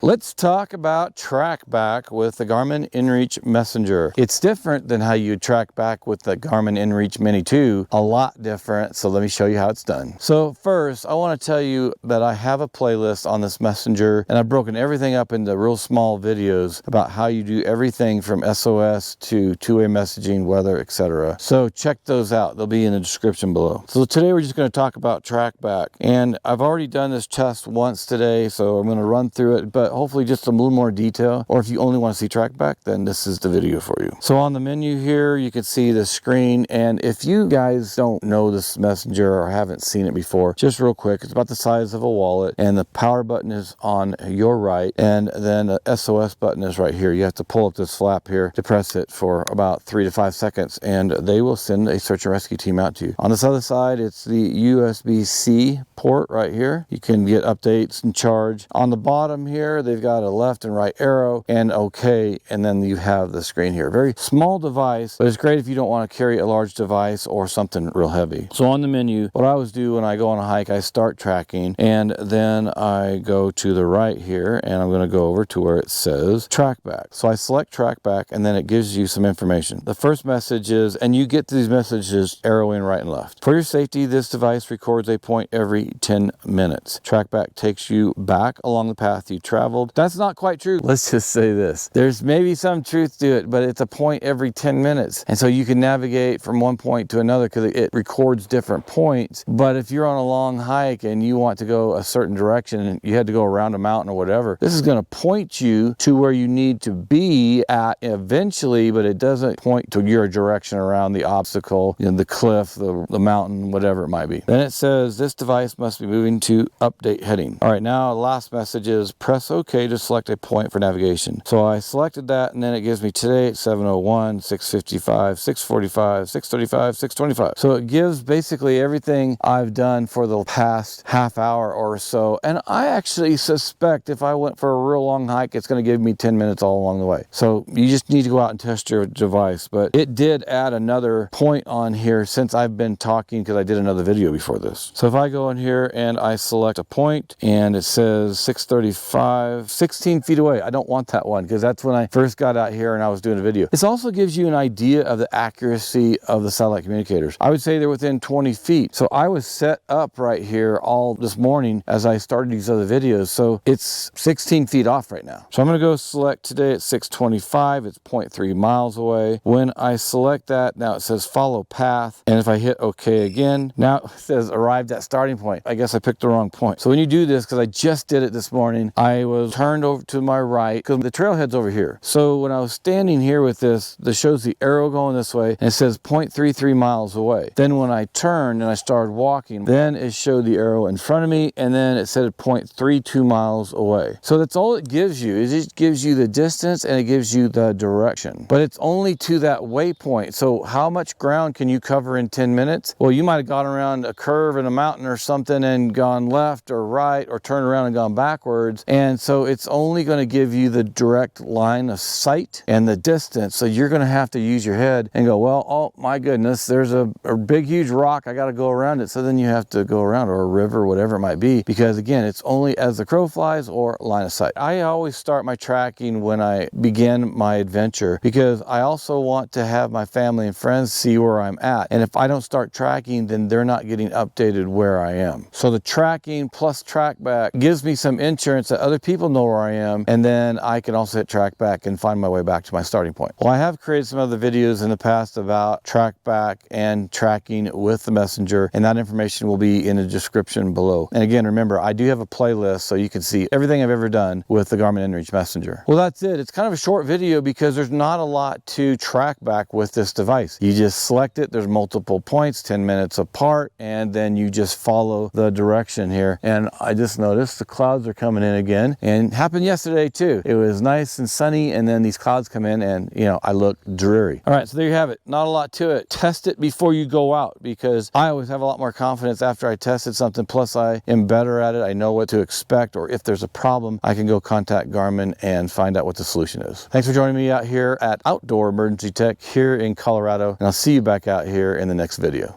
Let's talk about TracBack with the Garmin inReach Messenger. It's different than how you track back with the Garmin inReach Mini 2, a lot different, so let me show you how it's done. So first, I want to tell you that I have a playlist on this Messenger, and I've broken everything up into real small videos about how you do everything from SOS to two-way messaging, weather, etc. So check those out. They'll be in the description below. So today we're just going to talk about TracBack, and I've already done this test once today, so I'm going to run through it, but hopefully just a little more detail, or if you only want to see TracBack, then this is the video for you. So on the menu here, you can see the screen, and if you guys don't know this Messenger or haven't seen it before, just real quick, it's about the size of a wallet, and the power button is on your right, and then the SOS button is right here. You have to pull up this flap here to press it for about 3 to 5 seconds, and they will send a search and rescue team out to you. On this other side, it's the USB-C port right here. You can get updates and charge. On the bottom here, they've got a left and right arrow and OK, and then you have the screen here. Very small device, but it's great if you don't want to carry a large device or something real heavy. So on the menu, what I always do when I go on a hike, I start tracking, and then I go to the right here, and I'm going to go over to where it says TracBack. So I select TracBack, and then it gives you some information. The first message is, and you get these messages arrowing right and left. For your safety, this device records a point every 10 minutes. TracBack takes you back along the path you traveled. That's not quite true. Let's just say this. There's maybe some truth to it, but it's a point every 10 minutes. And so you can navigate from one point to another because it records different points. But if you're on a long hike and you want to go a certain direction and you had to go around a mountain or whatever, this is going to point you to where you need to be at eventually, but it doesn't point to your direction around the obstacle, you know, the cliff, the mountain, whatever it might be. Then it says this device must be moving to update heading. All right, now the last message is press OK to select a point for navigation. So I selected that, and then it gives me today at 7:01, 6:55, 6:45, 6:35, 6:25. So it gives basically everything I've done for the past half hour or so. And I actually suspect if I went for a real long hike, it's going to give me 10 minutes all along the way. So you just need to go out and test your device. But it did add another point on here since I've been talking, because I did another video before this. So if I go in here and I select a point, and it says 6:35, 16 feet away. I don't want that one because that's when I first got out here and I was doing a video. This also gives you an idea of the accuracy of the satellite communicators. I would say they're within 20 feet. So I was set up right here all this morning as I started these other videos. So it's 16 feet off right now. So I'm going to go select today at 6:25. It's 0.3 miles away. When I select that, now it says follow path. And if I hit OK again, now it says arrived at starting point. I guess I picked the wrong point. So when you do this, because I just did it this morning, I was turned over to my right because the trailhead's over here. So when I was standing here with this shows the arrow going this way, and it says 0.33 miles away. Then when I turned and I started walking, then it showed the arrow in front of me, and then it said 0.32 miles away. So that's all it gives you. It just gives you the distance and it gives you the direction. But it's only to that waypoint. So how much ground can you cover in 10 minutes? Well, you might have gone around a curve in a mountain or something and gone left or right, or turned around and gone backwards. And so it's only going to give you the direct line of sight and the distance. So you're going to have to use your head and go, well, oh my goodness, there's a big, huge rock. I got to go around it. So then you have to go around, or a river, whatever it might be, because again, it's only as the crow flies or line of sight. I always start my tracking when I begin my adventure, because I also want to have my family and friends see where I'm at. And if I don't start tracking, then they're not getting updated where I am. So the tracking plus TracBack gives me some insurance that other people know where I am, and then I can also hit TracBack and find my way back to my starting point. Well, I have created some other videos in the past about TracBack and tracking with the Messenger, and that information will be in the description below. And again, remember, I do have a playlist so you can see everything I've ever done with the Garmin inReach Messenger. Well, that's it. It's kind of a short video because there's not a lot to TracBack with this device. You just select it. There's multiple points, 10 minutes apart, and then you just follow the direction here. And I just noticed the clouds are coming in again, and happened yesterday too. It was nice and sunny, and then these clouds come in, and you know, I look dreary. All right, so there you have it. Not a lot to it. Test it before you go out, because I always have a lot more confidence after I tested something. Plus I am better at it. I know what to expect, or if there's a problem, I can go contact Garmin and find out what the solution is. Thanks for joining me out here at Outdoor Emergency Tech here in Colorado, and I'll see you back out here in the next video.